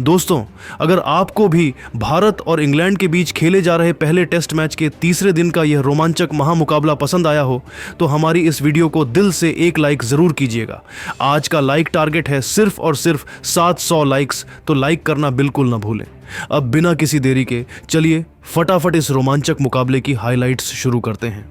दोस्तों, अगर आपको भी भारत और इंग्लैंड के बीच खेले जा रहे पहले टेस्ट मैच के तीसरे दिन का यह रोमांचक महामुकाबला पसंद आया हो तो हमारी इस वीडियो को दिल से एक लाइक जरूर कीजिएगा। आज का लाइक टारगेट है सिर्फ और सिर्फ 700 लाइक्स, तो लाइक करना बिल्कुल ना भूलें। अब बिना किसी देरी के चलिए फटाफट इस रोमांचक मुकाबले की हाइलाइट्स शुरू करते हैं।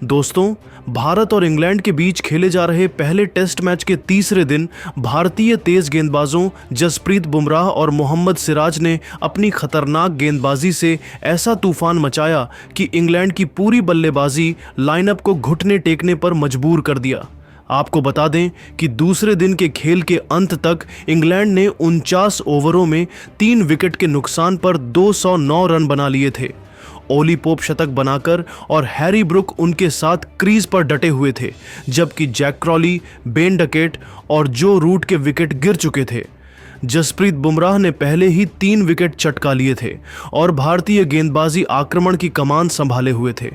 दोस्तों, भारत और इंग्लैंड के बीच खेले जा रहे पहले टेस्ट मैच के तीसरे दिन भारतीय तेज गेंदबाजों जसप्रीत बुमराह और मोहम्मद सिराज ने अपनी खतरनाक गेंदबाजी से ऐसा तूफान मचाया कि इंग्लैंड की पूरी बल्लेबाजी लाइनअप को घुटने टेकने पर मजबूर कर दिया। आपको बता दें कि दूसरे दिन के खेल के अंत तक इंग्लैंड ने 49 ओवरों में 3 विकेट के नुकसान पर 209 रन बना लिए थे। ओली पोप शतक बनाकर और हैरी ब्रुक उनके साथ क्रीज पर डटे हुए थे, जबकि जैक क्रॉली, बेन डकेट और जो रूट के विकेट गिर चुके थे। जसप्रीत बुमराह ने पहले ही 3 विकेट चटका लिए थे और भारतीय गेंदबाजी आक्रमण की कमान संभाले हुए थे।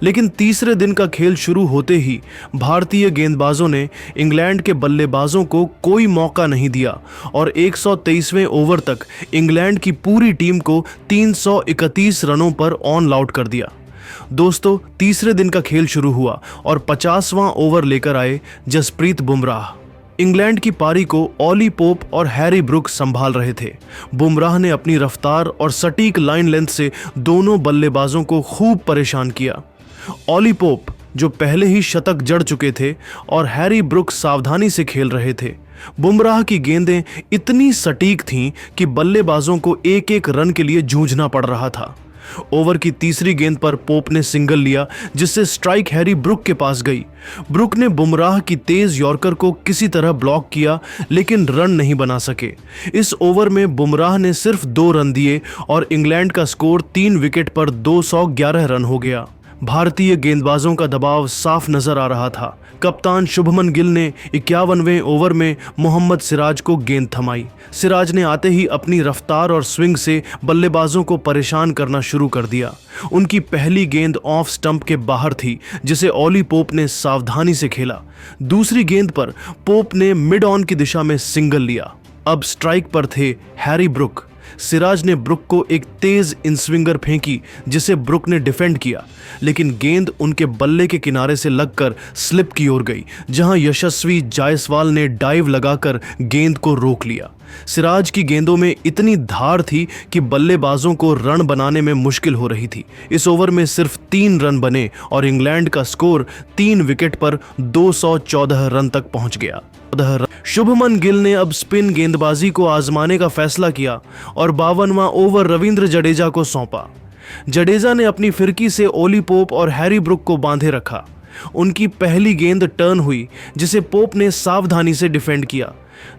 लेकिन तीसरे दिन का खेल शुरू होते ही भारतीय गेंदबाजों ने इंग्लैंड के बल्लेबाजों को कोई मौका नहीं दिया और 123वें ओवर तक इंग्लैंड की पूरी टीम को 331 रनों पर ऑन आउट कर दिया। दोस्तों, तीसरे दिन का खेल शुरू हुआ और 50वां ओवर लेकर आए जसप्रीत बुमराह। इंग्लैंड की पारी को ओली पोप और हैरी ब्रुक संभाल रहे थे। बुमराह ने अपनी रफ्तार और सटीक लाइन लेंथ से दोनों बल्लेबाजों को खूब परेशान किया। ओली पोप, जो पहले ही शतक जड़ चुके थे, और हैरी ब्रुक सावधानी से खेल रहे थे। बुमराह की गेंदें इतनी सटीक थीं कि बल्लेबाजों को एक एक रन के लिए जूझना पड़ रहा था। ओवर की तीसरी गेंद पर पोप ने सिंगल लिया, जिससे स्ट्राइक हैरी ब्रुक के पास गई। ब्रुक ने बुमराह की तेज यॉर्कर को किसी तरह ब्लॉक किया, लेकिन रन नहीं बना सके। इस ओवर में बुमराह ने सिर्फ 2 रन दिए और इंग्लैंड का स्कोर 3 विकेट पर 211 रन हो गया। भारतीय गेंदबाजों का दबाव साफ नजर आ रहा था। कप्तान शुभमन गिल ने 51वें ओवर में मोहम्मद सिराज को गेंद थमाई। सिराज ने आते ही अपनी रफ्तार और स्विंग से बल्लेबाजों को परेशान करना शुरू कर दिया। उनकी पहली गेंद ऑफ स्टंप के बाहर थी, जिसे ओली पोप ने सावधानी से खेला। दूसरी गेंद पर पोप ने मिड ऑन की दिशा में सिंगल लिया। अब स्ट्राइक पर थे हैरी ब्रुक। सिराज ने ब्रुक को एक तेज इनस्विंगर फेंकी, जिसे ब्रुक ने डिफेंड किया, लेकिन गेंद उनके बल्ले के किनारे से लगकर स्लिप की ओर गई, जहां यशस्वी जायसवाल ने डाइव लगाकर गेंद को रोक लिया। सिराज की गेंदों में इतनी धार थी कि बल्लेबाजों को रन बनाने में मुश्किल हो रही थी। इस ओवर में सिर्फ 3 रन बने और इंग्लैंड का स्कोर 3 विकेट पर 214 रन तक पहुंच गया। शुभमन गिल ने अब स्पिन गेंदबाजी को आजमाने का फैसला किया और 52वां ओवर रविंद्र जडेजा को सौंपा। जडेजा ने अपनी फिरकी से ओली पोप और हैरी ब्रुक को बांधे रखा। उनकी पहली गेंद टर्न हुई, जिसे पोप ने सावधानी से डिफेंड किया।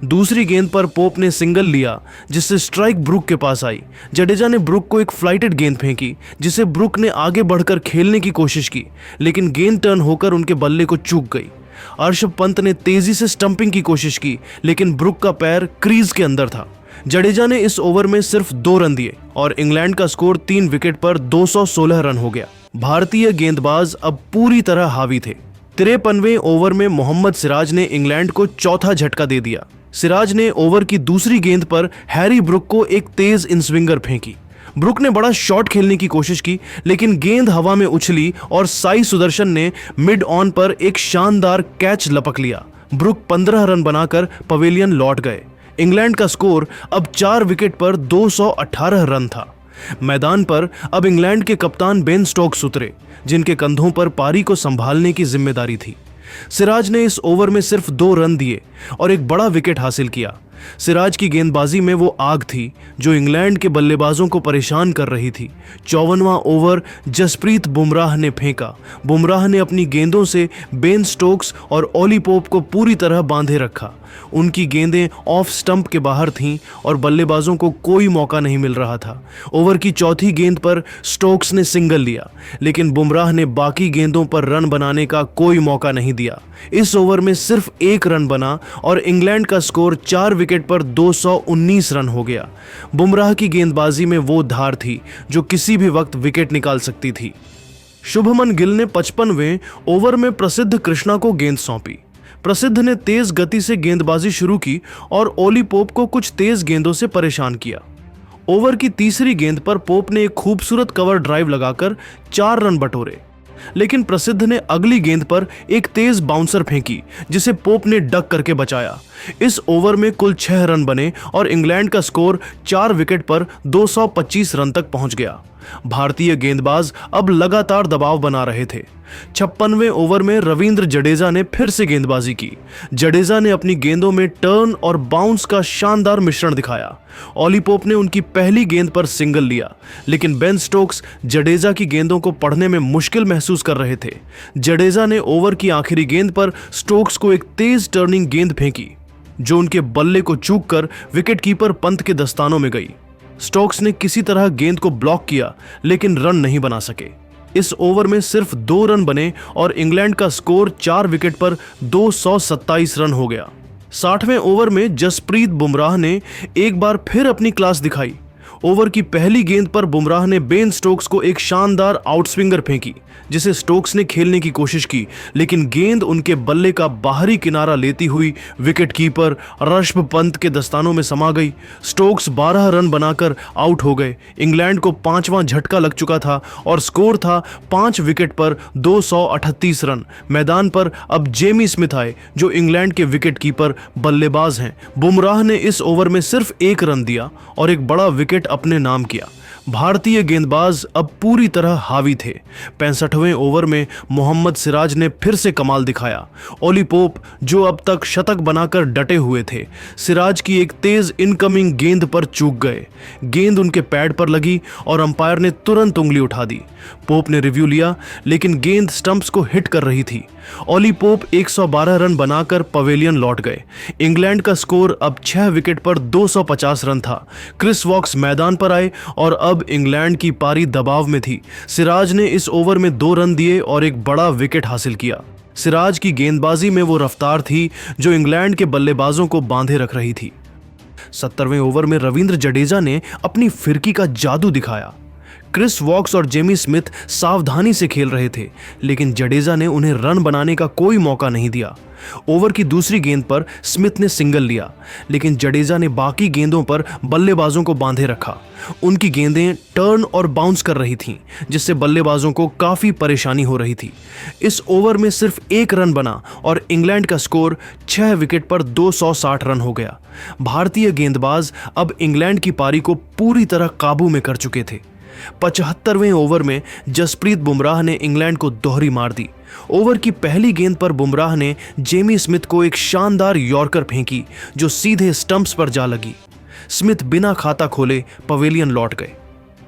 दूसरी गेंद पर पोप ने सिंगल लिया, जिससे स्ट्राइक ब्रुक के पास आई। जडेजा ने ब्रुक को एक फ्लाइटेड गेंद फेंकी, जिसे ब्रुक ने आगे बढ़कर खेलने की कोशिश की, लेकिन गेंद टर्न होकर उनके बल्ले को चूक गई। ऋषभ पंत ने तेजी से स्टंपिंग की कोशिश की, लेकिन ब्रुक का पैर क्रीज के अंदर था। जडेजा ने इस ओवर में सिर्फ 2 रन दिए और इंग्लैंड का स्कोर 3 विकेट पर 216 रन हो गया। भारतीय गेंदबाज अब पूरी तरह हावी थे। 53वें ओवर में मोहम्मद सिराज ने इंग्लैंड को चौथा झटका दे दिया। सिराज ने ओवर की दूसरी गेंद पर हैरी ब्रुक को एक तेज इनस्विंगर फेंकी। ब्रुक ने बड़ा शॉट खेलने की कोशिश की, लेकिन गेंद हवा में उछली और साई सुदर्शन ने मिड ऑन पर एक शानदार कैच लपक लिया। ब्रुक 15 रन बनाकर पवेलियन लौट गए। इंग्लैंड का स्कोर अब 4 विकेट पर 218 रन था। मैदान पर अब इंग्लैंड के कप्तान बेन स्टोक्स उतरे, जिनके कंधों पर पारी को संभालने की जिम्मेदारी थी। सिराज ने इस ओवर में सिर्फ 2 रन दिए और एक बड़ा विकेट हासिल किया। सिराज की गेंदबाजी में वो आग थी जो इंग्लैंड के बल्लेबाजों को परेशान कर रही थी। 54वां ओवर जसप्रीत बुमराह ने फेंका। बुमराह ने अपनी गेंदों से बेन स्टोक्स और ओली पोप को पूरी तरह बांधे रखा। उनकी गेंदें ऑफ स्टंप के बाहर थीं और बल्लेबाजों को कोई मौका नहीं मिल रहा था। ओवर की चौथी गेंद पर स्टोक्स ने सिंगल लिया, लेकिन बुमराह ने बाकी गेंदों पर रन बनाने का कोई मौका नहीं दिया। इस ओवर में सिर्फ 1 रन बना और इंग्लैंड का स्कोर 4 विकेट पर 219 रन हो गया। बुमराह की गेंदबाजी में वो धार थी जो किसी भी वक्त विकेट निकाल सकती थी। शुभमन गिल ने 55वें ओवर में प्रसिद्ध कृष्णा को गेंद सौंपी। प्रसिद्ध ने तेज गति से गेंदबाजी शुरू की और ओली पोप को कुछ तेज गेंदों से परेशान किया। ओवर की तीसरी गेंद पर पोप ने एक खूबसूरत कवर ड्राइव लगाकर 4 रन बटोरे, लेकिन प्रसिद्ध ने अगली गेंद पर एक तेज बाउंसर फेंकी जिसे पोप ने डक करके बचाया। इस ओवर में कुल 6 रन बने और इंग्लैंड का स्कोर 4 विकेट पर 225 रन तक पहुंच गया। भारतीय गेंदबाज अब लगातार दबाव बना रहे थे। 56वें ओवर में रविंद्र जडेजा ने फिर से गेंदबाजी की। जडेजा ने अपनी गेंदों में टर्न और बाउंस का शानदार मिश्रण दिखाया। ओली पोप ने उनकी पहली गेंद पर सिंगल लिया, लेकिन बेन स्टोक्स जडेजा की गेंदों को पढ़ने में मुश्किल महसूस कर रहे थे। जडेजा ने ओवर की आखिरी गेंद पर स्टोक्स को एक तेज टर्निंग गेंद फेंकी जो उनके बल्ले को चूककर विकेटकीपर पंत के दस्तानों में गई। स्टोक्स ने किसी तरह गेंद को ब्लॉक किया, लेकिन रन नहीं बना सके। इस ओवर में सिर्फ 2 रन बने और इंग्लैंड का स्कोर 4 विकेट पर 227 रन हो गया। 60वें ओवर में जसप्रीत बुमराह ने एक बार फिर अपनी क्लास दिखाई। ओवर की पहली गेंद पर बुमराह ने बेन स्टोक्स को एक शानदार आउटस्विंगर फेंकी जिसे स्टोक्स ने खेलने की कोशिश की, लेकिन गेंद उनके बल्ले का बाहरी किनारा लेती हुई विकेटकीपर ऋषभ पंत के दस्तानों में समा गई। स्टोक्स 12 रन बनाकर आउट हो गए। इंग्लैंड को 5वां झटका लग चुका था और स्कोर था 5 विकेट पर 238 रन। मैदान पर अब जेमी स्मिथ आए जो इंग्लैंड के विकेटकीपर बल्लेबाज हैं। बुमराह ने इस ओवर में सिर्फ 1 रन दिया और एक बड़ा विकेट अपने नाम किया। भारतीय गेंदबाज अब पूरी तरह हावी थे। 65वें ओवर में मोहम्मद सिराज ने फिर से कमाल दिखाया। ओली पोप जो अब तक शतक बनाकर डटे हुए थे, सिराज की एक तेज इनकमिंग गेंद पर चूक गए। गेंद उनके पैड पर लगी और अंपायर ने तुरंत उंगली उठा दी। पोप ने रिव्यू लिया, लेकिन गेंद स्टंप्स को हिट कर रही थी। ओली पोप 112 रन बनाकर पवेलियन लौट गए। इंग्लैंड का स्कोर अब 6 विकेट पर 250 रन था। क्रिस वॉक्स मैदान पर आए और अब इंग्लैंड की पारी दबाव में थी। सिराज ने इस ओवर में 2 रन दिए और एक बड़ा विकेट हासिल किया। सिराज की गेंदबाजी में वो रफ्तार थी जो इंग्लैंड के बल्लेबाजों को बांधे रख रही थी। 70वें ओवर में रविंद्र जडेजा ने अपनी फिरकी का जादू दिखाया। क्रिस वॉक्स और जेमी स्मिथ सावधानी से खेल रहे थे, लेकिन जडेजा ने उन्हें रन बनाने का कोई मौका नहीं दिया। ओवर की दूसरी गेंद पर स्मिथ ने सिंगल लिया, लेकिन जडेजा ने बाकी गेंदों पर बल्लेबाजों को बांधे रखा। उनकी गेंदें टर्न और बाउंस कर रही थीं, जिससे बल्लेबाजों को काफी परेशानी हो रही थी। इस ओवर में सिर्फ 1 रन बना और इंग्लैंड का स्कोर 6 विकेट पर 260 रन हो गया। भारतीय गेंदबाज अब इंग्लैंड की पारी को पूरी तरह काबू में कर चुके थे। 75वें ओवर में जसप्रीत बुमराह ने इंग्लैंड को दोहरी मार दी। ओवर की पहली गेंद पर बुमराह ने जेमी स्मिथ को एक शानदार यॉर्कर फेंकी जो सीधे स्टंप्स पर जा लगी। स्मिथ बिना खाता खोले पवेलियन लौट गए।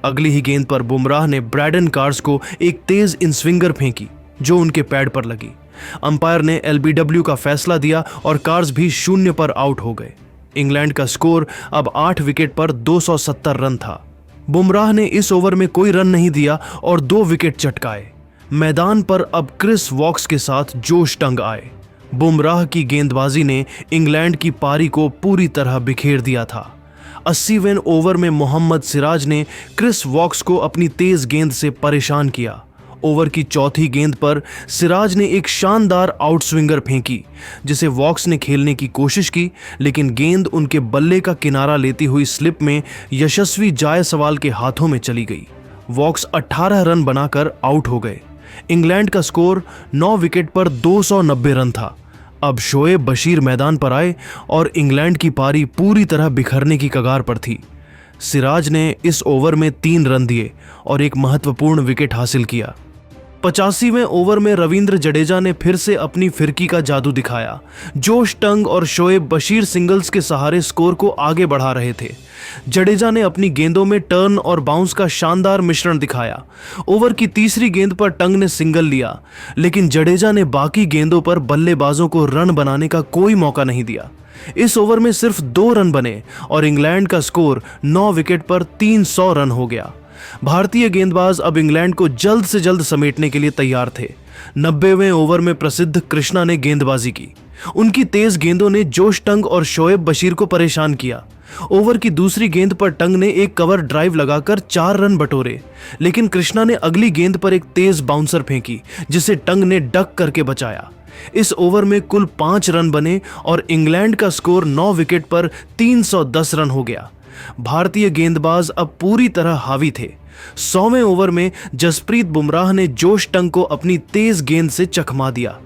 अगली ही गेंद पर बुमराह ने ब्रैडन कार्स को एक तेज इनस्विंगर फेंकी जो उनके पैड पर लगी। अंपायर ने एलबीडब्ल्यू का फैसला दिया और कार्स भी 0 पर आउट हो गए। इंग्लैंड का स्कोर अब 8 विकेट पर 270 रन था। बुमराह ने इस ओवर में कोई रन नहीं दिया और 2 विकेट चटकाए। मैदान पर अब क्रिस वॉक्स के साथ जोश टंग आए। बुमराह की गेंदबाजी ने इंग्लैंड की पारी को पूरी तरह बिखेर दिया था। 80वें ओवर में मोहम्मद सिराज ने क्रिस वॉक्स को अपनी तेज गेंद से परेशान किया। ओवर की चौथी गेंद पर सिराज ने एक शानदार आउटस्विंगर फेंकी जिसे वॉक्स ने खेलने की कोशिश की, लेकिन गेंद उनके बल्ले का किनारा लेती हुई स्लिप में यशस्वी जायसवाल के हाथों में चली गई। वॉक्स 18 रन बनाकर आउट हो गए। इंग्लैंड का स्कोर 9 विकेट पर 290 रन था। अब शोएब बशीर मैदान पर आए और इंग्लैंड की पारी पूरी तरह बिखरने की कगार पर थी। सिराज ने इस ओवर में 3 रन दिए और एक महत्वपूर्ण विकेट हासिल किया। 85वें ओवर में रविंद्र जडेजा ने फिर से अपनी फिरकी का जादू दिखाया। जोश टंग और शोएब बशीर सिंगल्स के सहारे स्कोर को आगे बढ़ा रहे थे। जडेजा ने अपनी गेंदों में टर्न और बाउंस का शानदार मिश्रण दिखाया। ओवर की तीसरी गेंद पर टंग ने सिंगल लिया, लेकिन जडेजा ने बाकी गेंदों पर बल्लेबाजों को रन बनाने का कोई मौका नहीं दिया। इस ओवर में सिर्फ 2 रन बने और इंग्लैंड का स्कोर 9 विकेट पर 300 रन हो गया। भारतीय गेंदबाज अब इंग्लैंड को जल्द से जल्द समेटने के लिए तैयार थे। 90वें ओवर में प्रसिद्ध कृष्णा ने गेंदबाजी की। उनकी तेज गेंदों ने जोश टंग और शोएब बशीर को परेशान किया। ओवर की दूसरी गेंद पर टंग ने एक कवर ड्राइव लगाकर 4 रन बटोरे, लेकिन कृष्णा ने अगली गेंद पर एक तेज बाउंसर फेंकी जिसे टंग ने डक करके बचाया। इस ओवर में कुल 5 रन बने और इंग्लैंड का स्कोर 9 विकेट पर 310 रन हो गया। भारतीय गेंदबाज अब पूरी तरह हावी थे। 100वें ओवर में जसप्रीत बुमराह ने जोश टंग को अपनी तेज गेंद से चकमा दिया।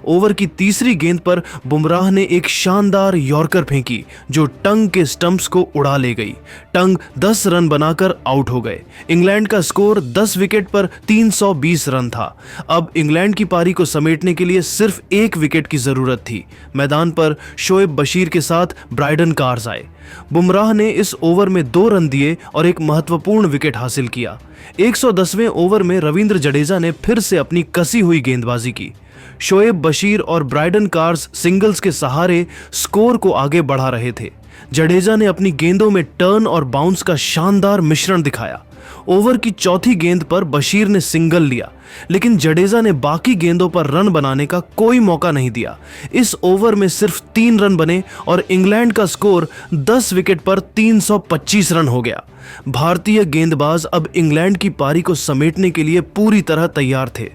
ओवर की तीसरी गेंद पर बुमराह ने एक शानदार यॉर्कर फेंकी जो टंग के स्टंप्स को उड़ा ले गई। टंग 10 रन बनाकर आउट हो गए। इंग्लैंड का स्कोर 10 विकेट पर 320 रन था। अब इंग्लैंड की पारी को समेटने के लिए सिर्फ 1 विकेट की जरूरत थी। मैदान पर शोएब बशीर के साथ ब्राइडन कार्स आए। बुमराह ने इस ओवर में 2 रन दिए और एक महत्वपूर्ण विकेट हासिल किया। 110वें ओवर में रविंद्र जडेजा ने फिर से अपनी कसी हुई गेंदबाजी की। शोएब बशीर और ब्राइडन कार्स सिंगल्स के सहारे स्कोर को आगे बढ़ा रहे थे। जडेजा ने अपनी गेंदों में टर्न और बाउंस का शानदार मिश्रण दिखाया। ओवर की चौथी गेंद पर बशीर ने सिंगल लिया, लेकिन जडेजा ने बाकी गेंदों पर रन बनाने का कोई मौका नहीं दिया। इस ओवर में सिर्फ 3 रन बने और इंग्लैंड का स्कोर 10 विकेट पर 325 रन हो गया। भारतीय गेंदबाज अब इंग्लैंड की पारी को समेटने के लिए पूरी तरह तैयार थे।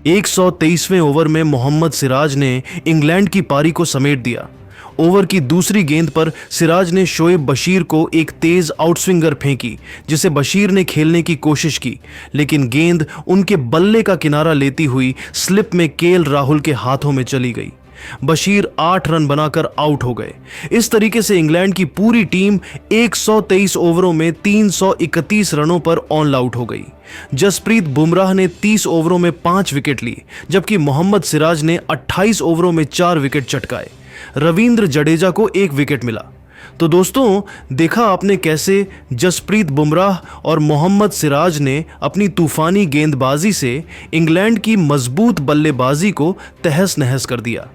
123वें ओवर में मोहम्मद सिराज ने इंग्लैंड की पारी को समेट दिया। ओवर की दूसरी गेंद पर सिराज ने शोएब बशीर को एक तेज आउटस्विंगर फेंकी, जिसे बशीर ने खेलने की कोशिश की, लेकिन गेंद उनके बल्ले का किनारा लेती हुई स्लिप में केएल राहुल के हाथों में चली गई। बशीर 8 रन बनाकर आउट हो गए। इस तरीके से इंग्लैंड की पूरी टीम 123 ओवरों में 331 रनों पर ऑल आउट हो गई। जसप्रीत बुमराह ने 30 ओवरों में 5 विकेट लिए, जबकि मोहम्मद सिराज ने 28 ओवरों में 4 विकेट चटकाए। रविंद्र जडेजा को 1 विकेट मिला। तो दोस्तों, देखा आपने कैसे जसप्रीत बुमराह और मोहम्मद सिराज ने अपनी तूफानी गेंदबाजी से इंग्लैंड की मजबूत बल्लेबाजी को तहस नहस कर दिया।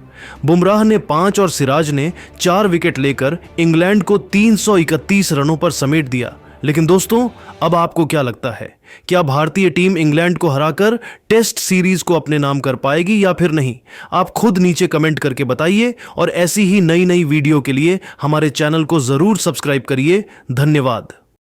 बुमराह ने 5 और सिराज ने 4 विकेट लेकर इंग्लैंड को 331 रनों पर समेट दिया। लेकिन दोस्तों, अब आपको क्या लगता है, क्या भारतीय टीम इंग्लैंड को हराकर टेस्ट सीरीज को अपने नाम कर पाएगी या फिर नहीं? आप खुद नीचे कमेंट करके बताइए और ऐसी ही नई नई वीडियो के लिए हमारे चैनल को जरूर सब्सक्राइब करिए। धन्यवाद।